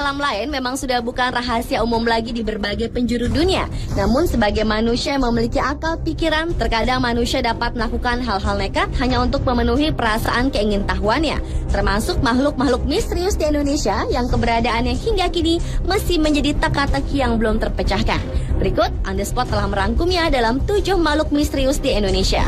alam lain memang sudah bukan rahasia umum lagi di berbagai penjuru dunia. Namun sebagai manusia yang memiliki akal pikiran, terkadang manusia dapat melakukan hal-hal nekat hanya untuk memenuhi perasaan keingintahuannya. Termasuk makhluk-makhluk misterius di Indonesia yang keberadaannya hingga kini masih menjadi teka-teki yang belum terpecahkan. Berikut, On The Spot telah merangkumnya dalam 7 makhluk misterius di Indonesia.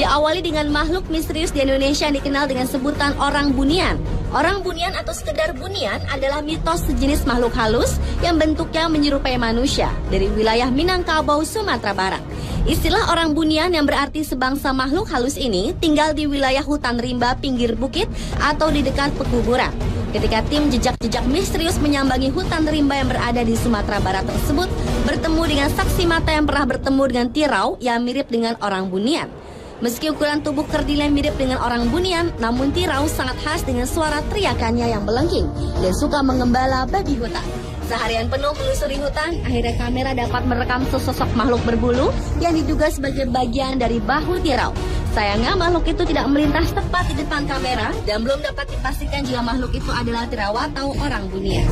Diawali dengan makhluk misterius di Indonesia yang dikenal dengan sebutan orang bunian. Orang bunian atau sekedar bunian adalah mitos sejenis makhluk halus yang bentuknya menyerupai manusia dari wilayah Minangkabau, Sumatera Barat. Istilah orang bunian yang berarti sebangsa makhluk halus ini tinggal di wilayah hutan rimba pinggir bukit atau di dekat pekuburan. Ketika tim jejak-jejak misterius menyambangi hutan rimba yang berada di Sumatera Barat tersebut, bertemu dengan saksi mata yang pernah bertemu dengan tirau yang mirip dengan orang bunian. Meski ukuran tubuh kerdilnya mirip dengan orang bunian, namun tirau sangat khas dengan suara teriakannya yang melengking dan suka mengembala babi hutan. Seharian penuh melusuri hutan, akhirnya kamera dapat merekam sesosok makhluk berbulu yang diduga sebagai bagian dari bahu tirau. Sayangnya makhluk itu tidak melintas tepat di depan kamera dan belum dapat dipastikan jika makhluk itu adalah tirau atau orang bunian.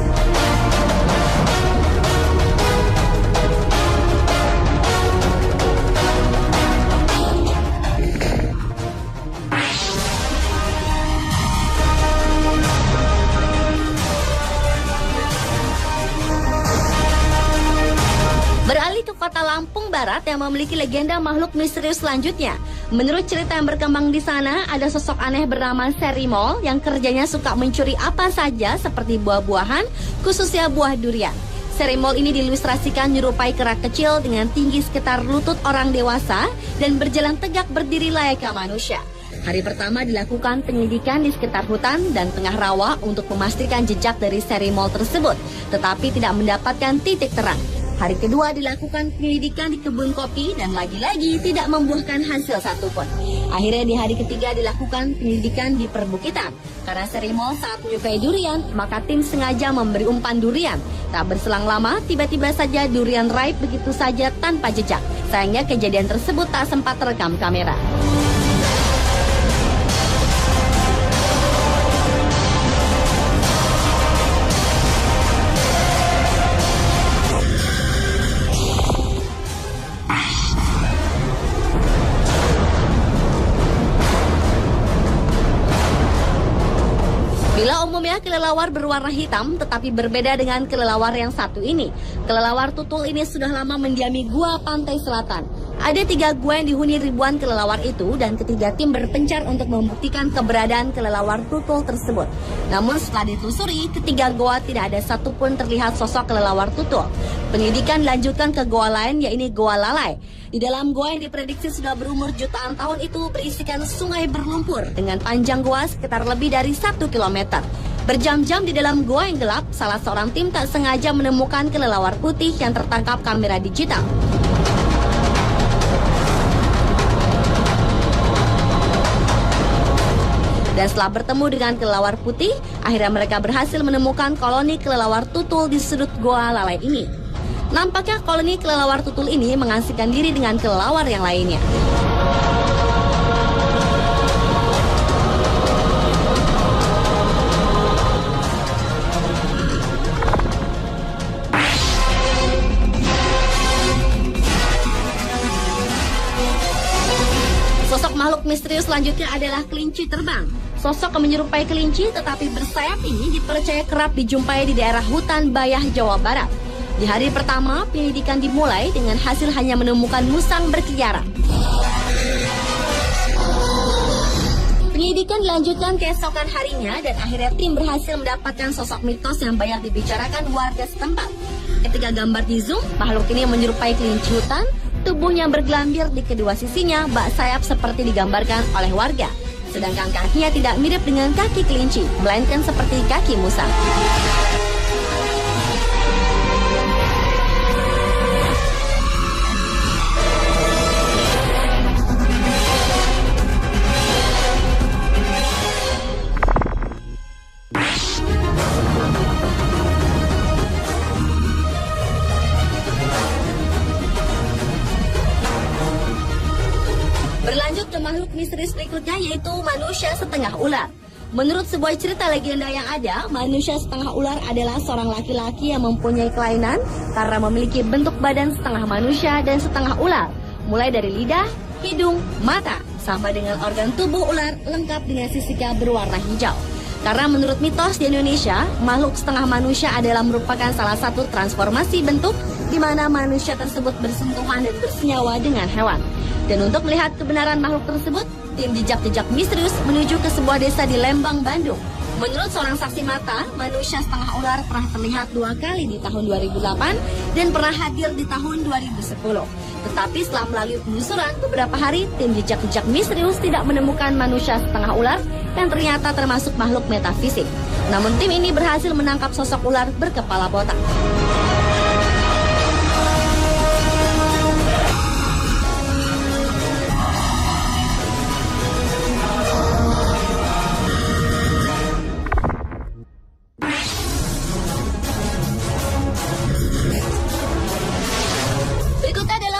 Beralih ke kota Lampung Barat yang memiliki legenda makhluk misterius selanjutnya. Menurut cerita yang berkembang di sana, ada sosok aneh bernama Serimol yang kerjanya suka mencuri apa saja seperti buah-buahan, khususnya buah durian. Serimol ini diilustrasikan menyerupai kera kecil dengan tinggi sekitar lutut orang dewasa dan berjalan tegak berdiri layaknya manusia. Hari pertama dilakukan penyelidikan di sekitar hutan dan tengah rawa untuk memastikan jejak dari Serimol tersebut, tetapi tidak mendapatkan titik terang. Hari kedua dilakukan penyelidikan di kebun kopi dan lagi-lagi tidak membuahkan hasil satupun. Akhirnya di hari ketiga dilakukan penyelidikan di perbukitan. Karena Serimol sangat menyukai durian, maka tim sengaja memberi umpan durian. Tak berselang lama, tiba-tiba saja durian raib begitu saja tanpa jejak. Sayangnya kejadian tersebut tak sempat terekam kamera. Bila umumnya kelelawar berwarna hitam, tetapi berbeda dengan kelelawar yang satu ini. Kelelawar tutul ini sudah lama mendiami gua pantai selatan. Ada 3 gua yang dihuni ribuan kelelawar itu dan ketiga tim berpencar untuk membuktikan keberadaan kelelawar tutul tersebut. Namun setelah ditelusuri, ketiga gua tidak ada satupun terlihat sosok kelelawar tutul. Penyelidikan dilanjutkan ke gua lain, yaitu Gua Lalai. Di dalam gua yang diprediksi sudah berumur jutaan tahun itu berisikan sungai berlumpur dengan panjang gua sekitar lebih dari 1 km. Berjam-jam di dalam gua yang gelap, salah seorang tim tak sengaja menemukan kelelawar putih yang tertangkap kamera digital. Dan setelah bertemu dengan kelelawar putih, akhirnya mereka berhasil menemukan koloni kelelawar tutul di sudut Gua Lalai ini. Nampaknya koloni kelelawar tutul ini mengasingkan diri dengan kelelawar yang lainnya. Sosok makhluk misterius selanjutnya adalah kelinci terbang. Sosok yang menyerupai kelinci tetapi bersayap ini dipercaya kerap dijumpai di daerah hutan Bayah, Jawa Barat. Di hari pertama, penyelidikan dimulai dengan hasil hanya menemukan musang berkeliaran. Penyelidikan dilanjutkan keesokan harinya dan akhirnya tim berhasil mendapatkan sosok mitos yang banyak dibicarakan warga setempat. Ketika gambar di zoom, makhluk ini menyerupai kelinci hutan, tubuhnya bergelambir di kedua sisinya, bak sayap seperti digambarkan oleh warga. Sedangkan kakinya tidak mirip dengan kaki kelinci, melainkan seperti kaki musang. makhluk misterius berikutnya yaitu manusia setengah ular. Menurut sebuah cerita legenda yang ada, manusia setengah ular adalah seorang laki-laki yang mempunyai kelainan karena memiliki bentuk badan setengah manusia dan setengah ular, mulai dari lidah, hidung, mata, sampai dengan organ tubuh ular lengkap dengan sisika berwarna hijau. Karena menurut mitos di Indonesia, makhluk setengah manusia adalah merupakan salah satu transformasi bentuk di mana manusia tersebut bersentuhan dan bersenyawa dengan hewan. Dan untuk melihat kebenaran makhluk tersebut, tim jejak-jejak misterius menuju ke sebuah desa di Lembang, Bandung. Menurut seorang saksi mata, manusia setengah ular pernah terlihat 2 kali di tahun 2008 dan pernah hadir di tahun 2010. Tetapi setelah melalui penelusuran beberapa hari, tim jejak-jejak misterius tidak menemukan manusia setengah ular yang ternyata termasuk makhluk metafisik. Namun tim ini berhasil menangkap sosok ular berkepala botak.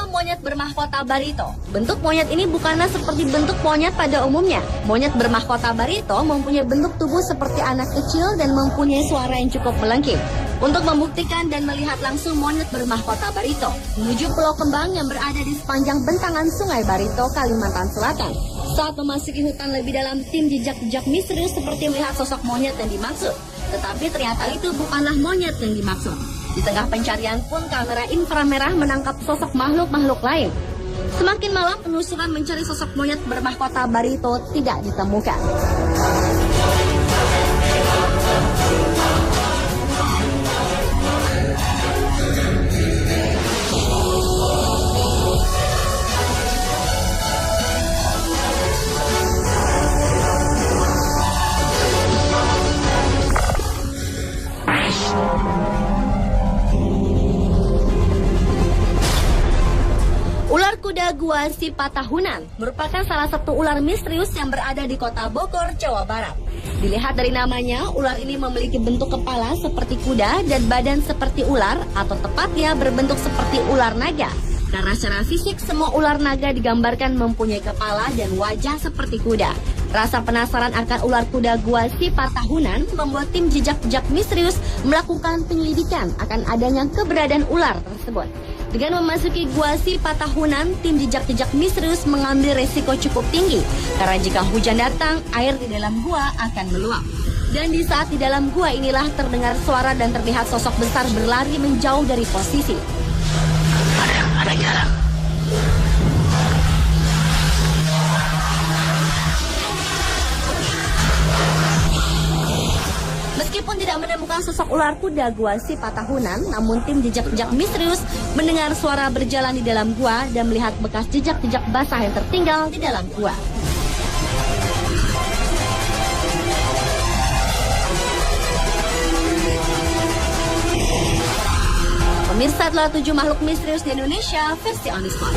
Monyet bermahkota barito. Bentuk monyet ini bukanlah seperti bentuk monyet pada umumnya. Monyet bermahkota barito mempunyai bentuk tubuh seperti anak kecil dan mempunyai suara yang cukup melengking. Untuk membuktikan dan melihat langsung monyet bermahkota barito, menuju Pulau Kembang yang berada di sepanjang bentangan Sungai Barito, Kalimantan Selatan. Saat memasuki hutan lebih dalam, tim jejak-jejak misterius seperti melihat sosok monyet yang dimaksud. Tetapi ternyata itu bukanlah monyet yang dimaksud. Di tengah pencarian pun kamera inframerah menangkap sosok makhluk-makhluk lain. Semakin malam penelusuran mencari sosok monyet bermahkota barito tidak ditemukan. Ular kuda gua sifat tahunan merupakan salah satu ular misterius yang berada di kota Bogor, Jawa Barat. Dilihat dari namanya, ular ini memiliki bentuk kepala seperti kuda dan badan seperti ular, atau tepatnya berbentuk seperti ular naga. Karena secara fisik semua ular naga digambarkan mempunyai kepala dan wajah seperti kuda. Rasa penasaran akan ular kuda gua sifat tahunan membuat tim jejak-jejak misterius melakukan penyelidikan akan adanya keberadaan ular tersebut. Dengan memasuki gua sifat tahunan, tim jejak-jejak misterius mengambil resiko cukup tinggi karena jika hujan datang, air di dalam gua akan meluap. Dan di saat di dalam gua inilah terdengar suara dan terlihat sosok besar berlari menjauh dari posisi. Ada jalan. Meskipun tidak menemukan sosok ular kuda gua sifat tahunan, namun tim jejak-jejak misterius mendengar suara berjalan di dalam gua dan melihat bekas jejak-jejak basah yang tertinggal di dalam gua. Pemirsa, telah 7 makhluk misterius di Indonesia versi On The Spot.